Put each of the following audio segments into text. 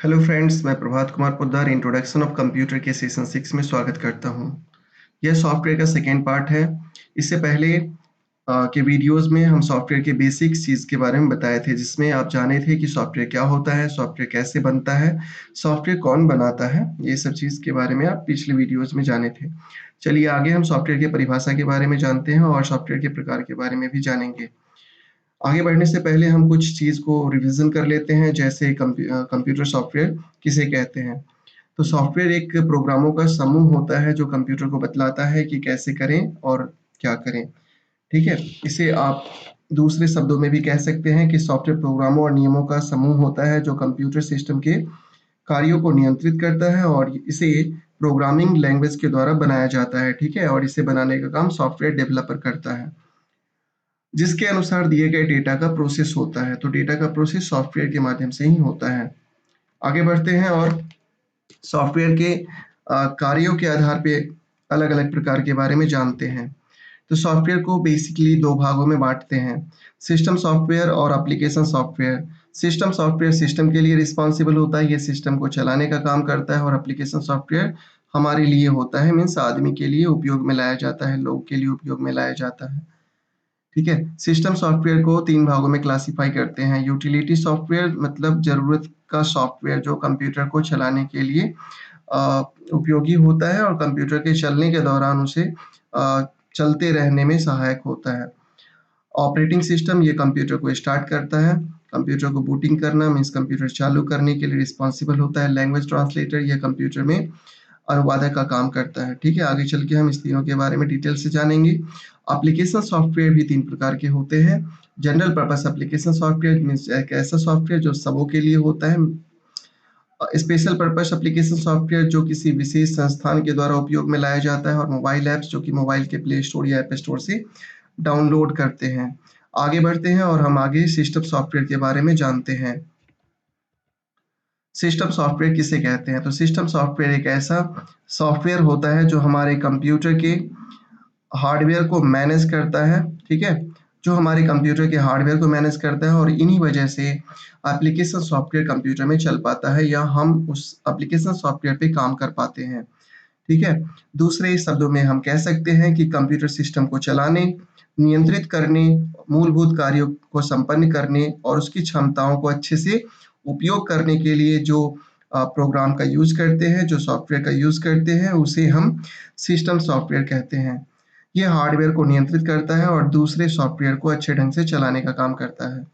Hello friends, मैं Prabhat Kumar Poddar introduction of computer के session 6 में स्वागत करता हूं। यह सॉफ्टवेयर का सेकेंड पार्ट है। इससे पहले के वीडियोस में हम सॉफ्टवेयर के बेसिक्स चीज़ के बारे में बताए थे, जिसमें आप जाने थे कि सॉफ्टवेयर क्या होता है, सॉफ्टवेयर कैसे बनता है, सॉफ्टवेयर कौन बनाता है, ये सब चीज़ के बारे में आप पिछले वीडियोस में जाने थे। चलिए आगे हम सॉफ्टवेयर की परिभाषा के बारे में जानते हैं और सॉफ्टवेयर के प्रकार के बारे में भी जानेंगे। आगे बढ़ने से पहले हम कुछ चीज़ को रिवीजन कर लेते हैं, जैसे कंप्यूटर सॉफ्टवेयर किसे कहते हैं। तो सॉफ्टवेयर एक प्रोग्रामों का समूह होता है जो कंप्यूटर को बतलाता है कि कैसे करें और क्या करें। ठीक है? इसे आप दूसरे शब्दों में भी कह सकते हैं कि सॉफ्टवेयर प्रोग्रामों और नियमों का समूह होता है जो कंप्यूटर सिस्टम के कार्यों को नियंत्रित करता है और इसे प्रोग्रामिंग लैंग्वेज के द्वारा बनाया जाता है। ठीक है? और इसे बनाने का काम सॉफ्टवेयर डेवलपर करता है, जिसके अनुसार दिए गए डेटा का प्रोसेस होता है। तो डेटा का प्रोसेस सॉफ्टवेयर के माध्यम से ही होता है। आगे बढ़ते हैं और सॉफ्टवेयर के कार्यों के आधार पे अलग-अलग प्रकार के बारे में जानते हैं। तो सॉफ्टवेयर को बेसिकली 2 भागों में बाँटते हैं, सिस्टम सॉफ्टवेयर और application software. System software system के लिए रिस्पॉन्सिबल होता है, ये सिस्टम को चलाने का काम करता है और एप्लीकेशन सॉफ्टवेयर हमारे लिए होता है, मीन्स आदमी के लिए उपयोग में लाया जाता है, लोग के लिए उपयोग में लाया जाता है। ठीक है? सिस्टम सॉफ्टवेयर को 3 भागों में क्लासिफ़ाई करते हैं। यूटिलिटी सॉफ्टवेयर मतलब ज़रूरत का सॉफ्टवेयर जो कंप्यूटर को चलाने के लिए उपयोगी होता है और कंप्यूटर के चलने के दौरान उसे चलते रहने में सहायक होता है। ऑपरेटिंग सिस्टम ये कंप्यूटर को स्टार्ट करता है, कंप्यूटर को बूटिंग करना मीन्स कंप्यूटर चालू करने के लिए रिस्पॉन्सिबल होता है। लैंग्वेज ट्रांसलेटर यह कंप्यूटर में अनुवादक का काम करता है। ठीक है? आगे चल के हम इस तीनों के बारे में डिटेल से जानेंगे। एप्लीकेशन सॉफ्टवेयर भी 3 प्रकार के होते हैं। General purpose application software means एक ऐसा सॉफ्टवेयर जो सबों के लिए होता है। स्पेशल पर्पस एप्लीकेशन सॉफ्टवेयर जो किसी विशेष संस्थान के द्वारा उपयोग में लाया जाता है और मोबाइल ऐप्स जो कि मोबाइल के प्ले स्टोर या ऐप स्टोर से डाउनलोड करते हैं। आगे बढ़ते हैं और हम आगे सिस्टम सॉफ्टवेयर के बारे में जानते हैं। सिस्टम सॉफ्टवेयर किसे कहते हैं? तो सिस्टम सॉफ्टवेयर एक ऐसा सॉफ्टवेयर होता है जो हमारे कंप्यूटर के हार्डवेयर को मैनेज करता है, ठीक है? जो हमारे कंप्यूटर के हार्डवेयर को मैनेज करता है और इन्हीं वजह से एप्लीकेशन सॉफ्टवेयर कंप्यूटर में चल पाता है या हम उस एप्लीकेशन सॉफ्टवेयर पे काम कर पाते हैं, ठीक है? दूसरे शब्दों में हम कह सकते हैं कि कंप्यूटर सिस्टम को चलाने, नियंत्रित करने, मूलभूत कार्यों को संपन्न करने और उसकी क्षमताओं को अच्छे से उपयोग करने के लिए जो प्रोग्राम का यूज़ करते हैं, जो सॉफ्टवेयर का यूज़ करते हैं, उसे हम सिस्टम सॉफ्टवेयर कहते हैं। ये हार्डवेयर को नियंत्रित करता है और दूसरे सॉफ्टवेयर को अच्छे ढंग से चलाने का काम करता है।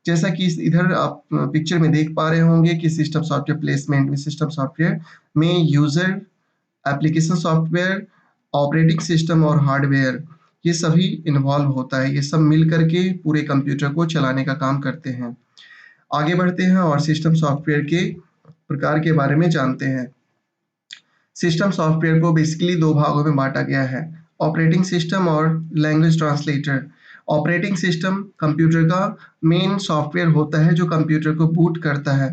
जैसा कि इस इधर आप पिक्चर में देख पा रहे होंगे कि सिस्टम सॉफ्टवेयर प्लेसमेंट में सिस्टम सॉफ्टवेयर में user, application software, operating system और हार्डवेयर ये सभी इन्वॉल्व होता है। ये सब मिल कर के पूरे कंप्यूटर को चलाने का काम करते हैं। आगे बढ़ते हैं और सिस्टम सॉफ्टवेयर के प्रकार के बारे में जानते हैं। सिस्टम सॉफ्टवेयर को बेसिकली 2 भागों में बाँटा गया है, ऑपरेटिंग सिस्टम और language translator. Operating system computer का मेन सॉफ्टवेयर होता है जो कंप्यूटर को बूट करता है,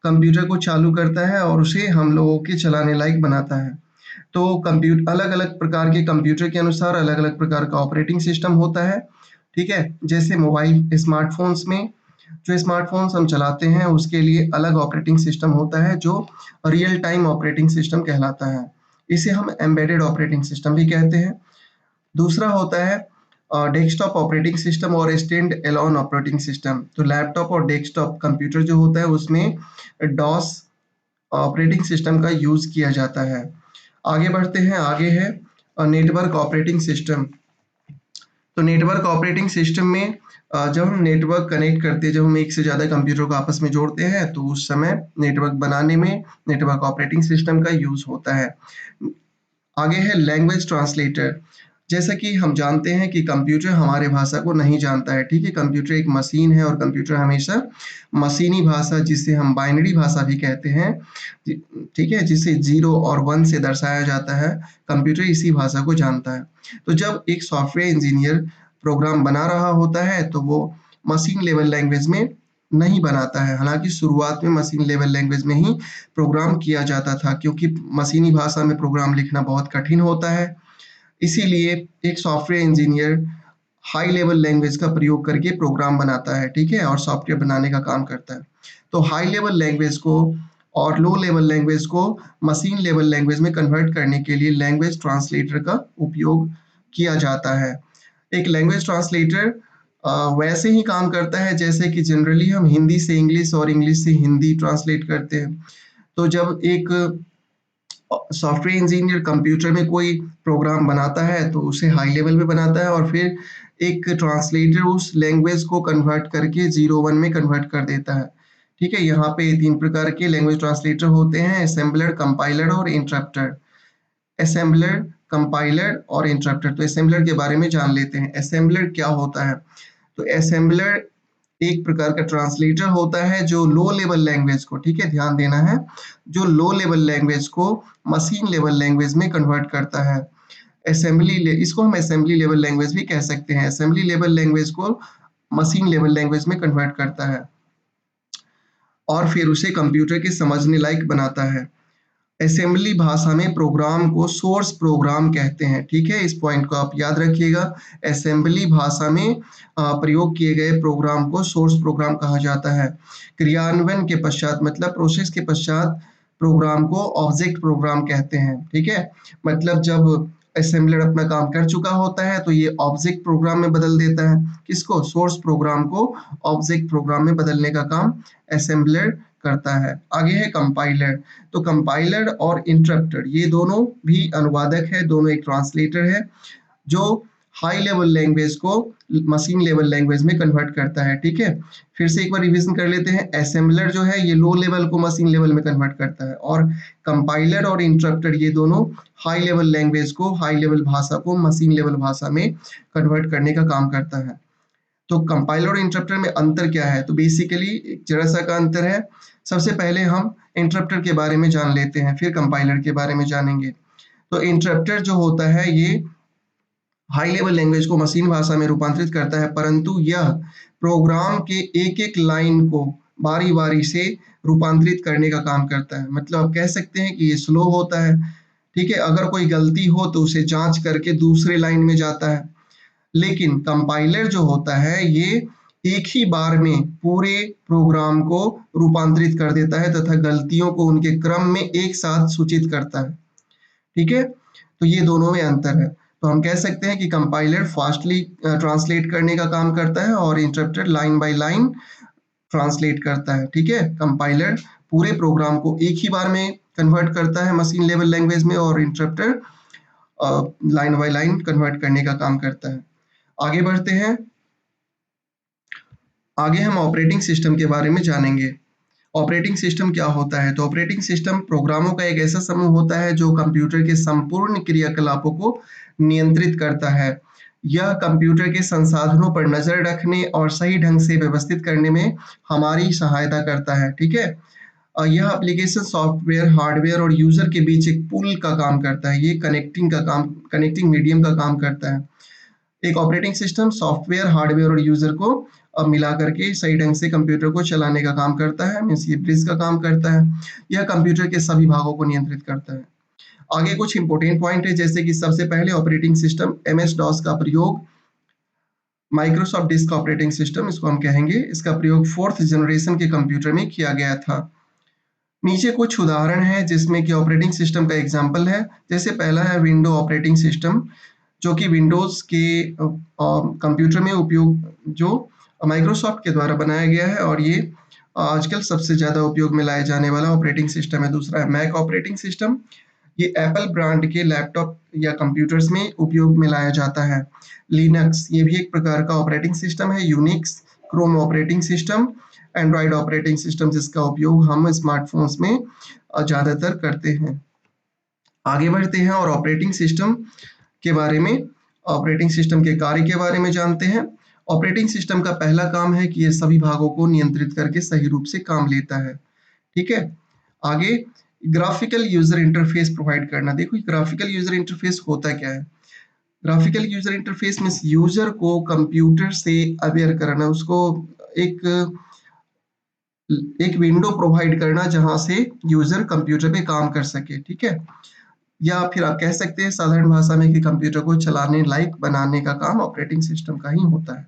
कंप्यूटर को चालू करता है और उसे हम लोगों के चलाने लायक बनाता है। तो अलग-अलग प्रकार के कंप्यूटर के अनुसार अलग-अलग प्रकार का ऑपरेटिंग सिस्टम होता है, ठीक है? जैसे मोबाइल स्मार्टफ़ोन्स में जो स्मार्टफ़ोन्स हम चलाते हैं उसके लिए अलग ऑपरेटिंग सिस्टम होता है जो रियल टाइम ऑपरेटिंग सिस्टम कहलाता है। इसे हम एम्बेडेड ऑपरेटिंग सिस्टम भी कहते हैं। दूसरा होता है डेस्कटॉप ऑपरेटिंग सिस्टम और स्टैंड एलोन ऑपरेटिंग सिस्टम। तो लैपटॉप और डेस्कटॉप कंप्यूटर जो होता है उसमें डॉस ऑपरेटिंग सिस्टम का यूज़ किया जाता है। आगे बढ़ते हैं, आगे है नेटवर्क ऑपरेटिंग सिस्टम। तो नेटवर्क ऑपरेटिंग सिस्टम में जब हम नेटवर्क कनेक्ट करते हैं, जब हम एक से ज़्यादा कंप्यूटर को आपस में जोड़ते हैं, तो उस समय नेटवर्क बनाने में नेटवर्क ऑपरेटिंग सिस्टम का यूज़ होता है। आगे है लैंग्वेज ट्रांसलेटर। जैसा कि हम जानते हैं कि कंप्यूटर हमारे भाषा को नहीं जानता है, ठीक है? कंप्यूटर एक मशीन है और कंप्यूटर हमेशा मशीनी भाषा जिसे हम बाइनरी भाषा भी कहते हैं, ठीक है? जिसे 0 और 1 से दर्शाया जाता है, कंप्यूटर इसी भाषा को जानता है। तो जब एक सॉफ्टवेयर इंजीनियर प्रोग्राम बना रहा होता है, तो वो मशीन लेवल लैंग्वेज में नहीं बनाता है। हालाँकि शुरुआत में मशीन लेवल लैंग्वेज में ही प्रोग्राम किया जाता था क्योंकि मशीनी भाषा में प्रोग्राम लिखना बहुत कठिन होता है। इसीलिए एक software engineer high level language का प्रयोग करके प्रोग्राम बनाता है, ठीक है? और सॉफ्टवेयर बनाने का काम करता है। तो हाई लेवल लैंग्वेज को और लो लेवल लैंग्वेज को मशीन लेवल लैंग्वेज में कन्वर्ट करने के लिए लैंग्वेज ट्रांसलेटर का उपयोग किया जाता है। एक लैंग्वेज ट्रांसलेटर वैसे ही काम करता है जैसे कि जनरली हम हिंदी से इंग्लिश और इंग्लिश से हिंदी ट्रांसलेट करते हैं। तो जब एक सॉफ्टवेयर इंजीनियर कंप्यूटर में कोई प्रोग्राम बनाता है तो उसे हाई लेवल पे बनाता है और फिर एक ट्रांसलेटर उस लैंग्वेज को कन्वर्ट करके 0-1 में कन्वर्ट कर देता है। ठीक है, यहाँ पे 3 प्रकार के लैंग्वेज ट्रांसलेटर होते हैं, असेंबलर, कंपाइलर और इंटरप्टर। असेंबलर, कंपाइलर और इंटरप्टर। तो असेंबलर के बारे में जान लेते हैं। असेंबलर क्या होता है? तो असेंबलर एक प्रकार का ट्रांसलेटर होता है जो लो लेवल लैंग्वेज को, ठीक है, ध्यान देना है, जो लो लेवल लैंग्वेज को मशीन लेवल लैंग्वेज में कन्वर्ट करता है। इसको हम असेंबली लेवल लैंग्वेज भी कह सकते हैं। असेंबली लेवल लैंग्वेज को मशीन लेवल लैंग्वेज में कन्वर्ट करता है और फिर उसे कंप्यूटर के समझने लायक बनाता है। असेंबली भाषा में प्रोग्राम को सोर्स प्रोग्राम कहते हैं। ठीक है, इस पॉइंट को आप याद रखिएगा। असेंबली भाषा में प्रयोग किए गए प्रोग्राम को सोर्स प्रोग्राम कहा जाता है। क्रियान्वयन के पश्चात मतलब प्रोसेस के पश्चात प्रोग्राम को ऑब्जेक्ट प्रोग्राम कहते हैं। ठीक है, मतलब जब असेंबलर अपना काम कर चुका होता है तो ये ऑब्जेक्ट प्रोग्राम में बदल देता है। किसको? सोर्स प्रोग्राम को ऑब्जेक्ट प्रोग्राम में बदलने का काम असेंबलर करता है। आगे है कंपाइलर। तो कंपाइलर और इंटरप्टर ये दोनों भी अनुवादक है, दोनों एक ट्रांसलेटर है जो हाई लेवल लैंग्वेज को मशीन लेवल लैंग्वेज में कन्वर्ट करता है। ठीक है, फिर से एक बार रिवीजन कर लेते हैं। असेंबलर जो है ये लो लेवल को मशीन लेवल में कन्वर्ट करता है और कंपाइलर और इंटरप्टर ये दोनों हाई लेवल लैंग्वेज को, हाई लेवल भाषा को मशीन लेवल भाषा में कन्वर्ट करने का काम करता है। तो कंपाइलर और इंटरप्टर में अंतर क्या है? तो बेसिकली एक जरा सा का अंतर है। सबसे पहले हम इंटरप्टर के बारे में जान लेते हैं, फिर कंपाइलर के बारे में जानेंगे। तो इंटरप्टर जो होता है ये हाई लेवल लैंग्वेज को मशीन भाषा में रूपांतरित करता है, परंतु यह प्रोग्राम के एक-एक लाइन को बारी-बारी से रूपांतरित करने का काम करता है। मतलब आप कह सकते हैं कि ये स्लो होता है। ठीक है, अगर कोई गलती हो तो उसे जांच करके दूसरे लाइन में जाता है। लेकिन कंपाइलर जो होता है ये एक ही बार में पूरे प्रोग्राम को रूपांतरित कर देता है तथा गलतियों को उनके क्रम में एक साथ सूचित करता है। ठीक है, तो ये दोनों में अंतर है। तो हम कह सकते हैं कि कंपाइलर फास्टली ट्रांसलेट करने का काम करता है और interrupter line by line translate करता है। ठीक है, कंपाइलर पूरे प्रोग्राम को एक ही बार में कन्वर्ट करता है मशीन लेवल लैंग्वेज में और interrupter line by line convert करने का काम करता है। आगे बढ़ते हैं। आगे हम ऑपरेटिंग सिस्टम के बारे में जानेंगे। ऑपरेटिंग सिस्टम क्या होता है? तो ऑपरेटिंग सिस्टम प्रोग्रामों का एक ऐसा समूह होता है जो कंप्यूटर के संपूर्ण क्रियाकलापों को नियंत्रित करता है। यह कंप्यूटर के संसाधनों पर नजर रखने और सही ढंग से व्यवस्थित करने में हमारी सहायता करता है। ठीक है, यह एप्लीकेशन सॉफ्टवेयर, हार्डवेयर और यूजर के बीच एक पुल का काम करता है। ये कनेक्टिंग मीडियम का काम करता है। एक ऑपरेटिंग सिस्टम सॉफ्टवेयर, हार्डवेयर और यूजर को मिला करके सही ढंग से कंप्यूटर को चलाने का काम करता है। मीन्स ये ब्रिज का काम करता है। यह कंप्यूटर के सभी भागों को नियंत्रित करता है। आगे कुछ इंपॉर्टेंट पॉइंट है, जैसे कि सबसे पहले ऑपरेटिंग सिस्टम MS DOS का प्रयोग, माइक्रोसॉफ्ट डिस्क ऑपरेटिंग सिस्टम इसको हम कहेंगे, इसका प्रयोग 4th जनरेशन के कंप्यूटर में किया गया था। नीचे कुछ उदाहरण है जिसमें कि ऑपरेटिंग सिस्टम का एग्जाम्पल है। जैसे पहला है विंडो ऑपरेटिंग सिस्टम, जो कि विंडोज के कंप्यूटर में उपयोग, जो माइक्रोसॉफ्ट के द्वारा बनाया गया है और ये आजकल सबसे ज़्यादा उपयोग में लाया जाने वाला ऑपरेटिंग सिस्टम है। दूसरा है मैक ऑपरेटिंग सिस्टम, ये एप्पल ब्रांड के लैपटॉप या कंप्यूटर्स में उपयोग में लाया जाता है। लिनक्स ये भी एक प्रकार का ऑपरेटिंग सिस्टम है। Unix, Chrome operating system, Android operating system जिसका उपयोग हम स्मार्टफोन्स में ज़्यादातर करते हैं। आगे बढ़ते हैं और ऑपरेटिंग सिस्टम के बारे में, ऑपरेटिंग सिस्टम के कार्य के बारे में जानते हैं। ऑपरेटिंग सिस्टम का पहला काम है कि ये सभी भागों को नियंत्रित करके सही रूप से काम लेता है। ठीक है, आगे ग्राफिकल यूजर इंटरफेस प्रोवाइड करना। देखो ग्राफिकल यूजर इंटरफेस होता क्या है? Graphical user interface means user को कंप्यूटर से अवेयर कराना, उसको एक एक विंडो प्रोवाइड करना जहां से यूजर कंप्यूटर पे काम कर सके। ठीक है, या फिर आप कह सकते हैं साधारण भाषा में कि कंप्यूटर को चलाने लायक बनाने का काम ऑपरेटिंग सिस्टम का ही होता है।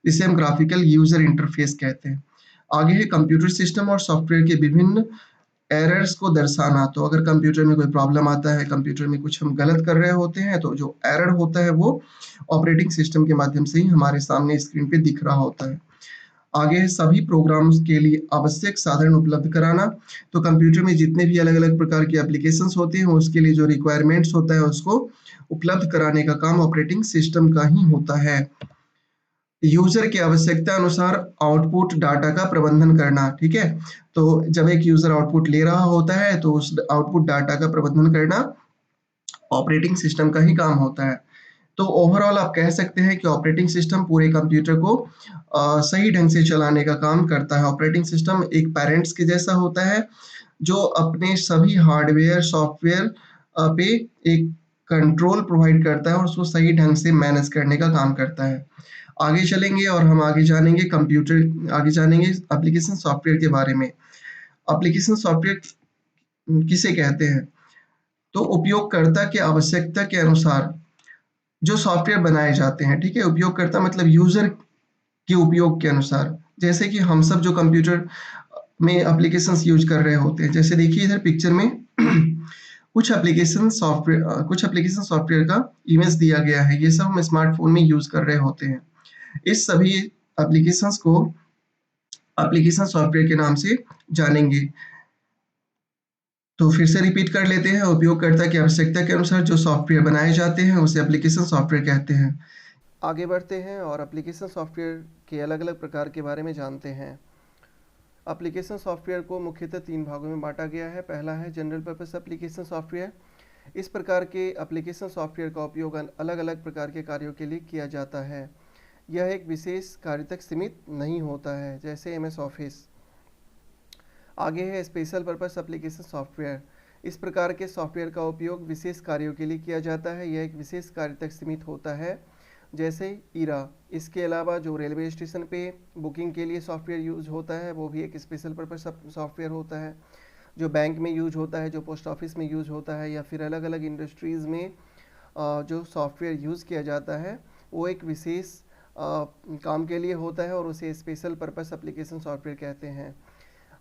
इसे हम ग्राफिकल यूजर इंटरफेस कहते हैं। आगे है कंप्यूटर सिस्टम और सॉफ्टवेयर के विभिन्न एरर्स को दर्शाना। तो अगर कंप्यूटर में कोई प्रॉब्लम आता है, कंप्यूटर में कुछ हम गलत कर रहे होते हैं, तो जो एरर होता है वो ऑपरेटिंग सिस्टम के माध्यम से ही हमारे सामने स्क्रीन पे दिख रहा होता है। आगे है सभी प्रोग्राम्स के लिए आवश्यक साधन उपलब्ध कराना। तो कंप्यूटर में जितने भी अलग-अलग प्रकार के एप्लीकेशंस होते हैं, उसके लिए जो रिक्वायरमेंट्स होता है, उसको उपलब्ध कराने का काम ऑपरेटिंग सिस्टम का ही होता है। यूजर की आवश्यकता अनुसार आउटपुट डाटा का प्रबंधन करना, ठीक है? तो जब एक यूजर आउटपुट ले रहा होता है, तो उस आउटपुट डाटा का प्रबंधन करना ऑपरेटिंग सिस्टम का ही काम होता है। तो ओवरऑल आप कह सकते हैं कि ऑपरेटिंग सिस्टम पूरे कंप्यूटर को सही ढंग से चलाने का काम करता है। ऑपरेटिंग सिस्टम एक पेरेंट्स के जैसा होता है, जो अपने सभी हार्डवेयर, सॉफ्टवेयर पे एक कंट्रोल प्रोवाइड करता है और उसको सही ढंग से मैनेज करने का काम करता है। आगे चलेंगे और हम आगे जानेंगे एप्लीकेशन सॉफ्टवेयर के बारे में। एप्लीकेशन सॉफ्टवेयर किसे कहते हैं? तो उपयोगकर्ता की आवश्यकता के अनुसार जो सॉफ्टवेयर बनाए जाते हैं, ठीक है? उपयोगकर्ता मतलब यूज़र के उपयोग के अनुसार। जैसे कि हम सब जो कंप्यूटर में एप्लीकेशंस यूज़ कर रहे होते हैं, जैसे देखिए इधर पिक्चर में कुछ एप्लीकेशन सॉफ्टवेयर का इमेज दिया गया है। ये सब हम स्मार्टफ़ोन में यूज़ कर रहे होते हैं। इस सभी एप्लीकेशंस को एप्लीकेशन सॉफ्टवेयर के नाम से जानेंगे। तो फिर से रिपीट कर लेते हैं, उपयोगकर्ता की आवश्यकता के अनुसार जो सॉफ्टवेयर बनाए जाते हैं, उसे एप्लीकेशन सॉफ्टवेयर कहते हैं। आगे बढ़ते हैं और एप्लीकेशन सॉफ्टवेयर के अलग-अलग प्रकार के बारे में जानते हैं। एप्लीकेशन सॉफ्टवेयर को मुख्यतः 3 भागों में बांटा गया है। पहला है जनरल पर्पस एप्लीकेशन सॉफ्टवेयर। इस प्रकार के एप्लीकेशन सॉफ्टवेयर का उपयोग अलग-अलग प्रकार के कार्यों के लिए किया जाता है। यह एक विशेष कार्य तक सीमित नहीं होता है, जैसे एमएस ऑफिस। आगे है स्पेशल पर्पस एप्लीकेशन सॉफ्टवेयर। इस प्रकार के सॉफ्टवेयर का उपयोग विशेष कार्यों के लिए किया जाता है। यह एक विशेष कार्य तक सीमित होता है, जैसे ईरा। इसके अलावा जो रेलवे स्टेशन पे बुकिंग के लिए सॉफ्टवेयर यूज होता है, वो भी एक स्पेशल पर्पस सॉफ्टवेयर होता है। जो बैंक में यूज होता है, जो पोस्ट ऑफिस में यूज होता है, या फिर अलग अलग इंडस्ट्रीज़ में जो सॉफ्टवेयर यूज़ किया जाता है, वो एक विशेष काम के लिए होता है और उसे स्पेशल पर्पस एप्लीकेशन सॉफ्टवेयर कहते हैं।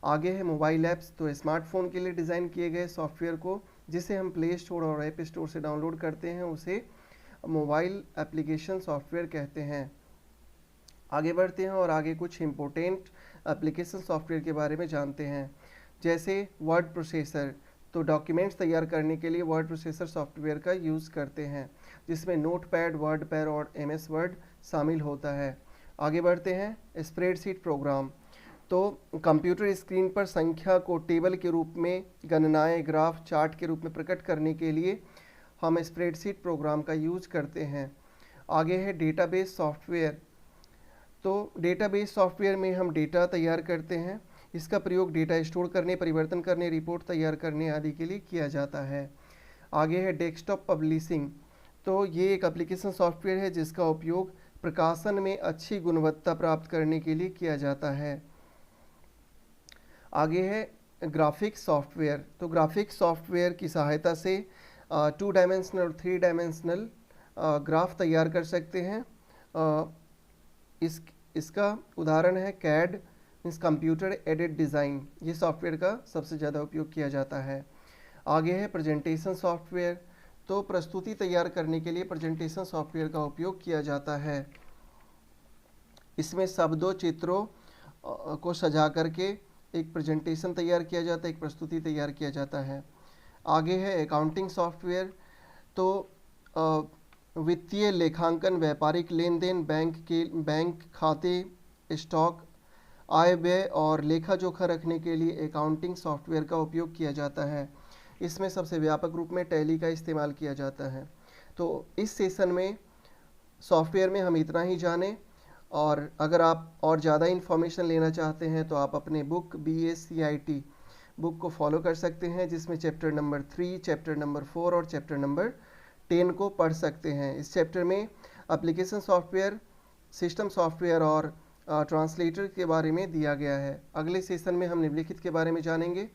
आगे है मोबाइल ऐप्स। तो स्मार्टफोन के लिए डिज़ाइन किए गए सॉफ्टवेयर को, जिसे हम प्ले स्टोर और ऐप स्टोर से डाउनलोड करते हैं, उसे मोबाइल एप्लीकेशन सॉफ्टवेयर कहते हैं। आगे बढ़ते हैं और आगे कुछ इम्पोर्टेंट एप्लीकेशन सॉफ्टवेयर के बारे में जानते हैं, जैसे वर्ड प्रोसेसर। तो डॉक्यूमेंट्स तैयार करने के लिए वर्ड प्रोसेसर सॉफ्टवेयर का यूज़ करते हैं, जिसमें नोटपैड, वर्डपैड और एमएस वर्ड शामिल होता है। आगे बढ़ते हैं स्प्रेडशीट प्रोग्राम। तो कंप्यूटर स्क्रीन पर संख्या को टेबल के रूप में, गणनाएं, ग्राफ, चार्ट के रूप में प्रकट करने के लिए हम स्प्रेडशीट प्रोग्राम का यूज करते हैं। आगे है डेटाबेस सॉफ्टवेयर। तो डेटाबेस सॉफ्टवेयर में हम डेटा तैयार करते हैं। इसका प्रयोग डेटा स्टोर करने, परिवर्तन करने, रिपोर्ट तैयार करने आदि के लिए किया जाता है। आगे है डेस्कटॉप पब्लिशिंग। तो ये एक एप्लीकेशन सॉफ्टवेयर है जिसका उपयोग प्रकाशन में अच्छी गुणवत्ता प्राप्त करने के लिए किया जाता है। आगे है ग्राफिक्स सॉफ्टवेयर। तो ग्राफिक्स सॉफ्टवेयर की सहायता से 2 डायमेंशनल और 3 डायमेंशनल ग्राफ तैयार कर सकते हैं। इसका उदाहरण है CAD, means computer aided design. ये सॉफ्टवेयर का सबसे ज़्यादा उपयोग किया जाता है। आगे है प्रेजेंटेशन सॉफ्टवेयर। तो प्रस्तुति तैयार करने के लिए प्रेजेंटेशन सॉफ्टवेयर का उपयोग किया जाता है। इसमें शब्दों, चित्रों को सजा करके एक प्रेजेंटेशन तैयार किया जाता है, एक प्रस्तुति तैयार किया जाता है। आगे है अकाउंटिंग सॉफ्टवेयर। तो वित्तीय लेखांकन, व्यापारिक लेन देन, बैंक खाते, स्टॉक, आय व्यय और लेखा जोखा रखने के लिए अकाउंटिंग सॉफ्टवेयर का उपयोग किया जाता है। इसमें सबसे व्यापक रूप में टैली का इस्तेमाल किया जाता है। तो इस सेशन में सॉफ्टवेयर में हम इतना ही जानें, और अगर आप और ज़्यादा इन्फॉर्मेशन लेना चाहते हैं तो आप अपने बुक BSCIT बुक को फॉलो कर सकते हैं, जिसमें चैप्टर नंबर 3, चैप्टर नंबर 4 और चैप्टर नंबर 10 को पढ़ सकते हैं। इस चैप्टर में एप्लीकेशन सॉफ्टवेयर, सिस्टम सॉफ्टवेयर और ट्रांसलेटर के बारे में दिया गया है। अगले सेशन में हम निम्नलिखित के बारे में जानेंगे।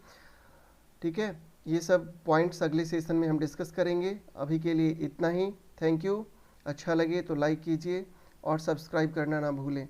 ठीक है, ये सब पॉइंट्स अगले सेशन में हम डिस्कस करेंगे। अभी के लिए इतना ही। Thank you. अच्छा लगे तो लाइक कीजिए और सब्सक्राइब करना ना भूलें।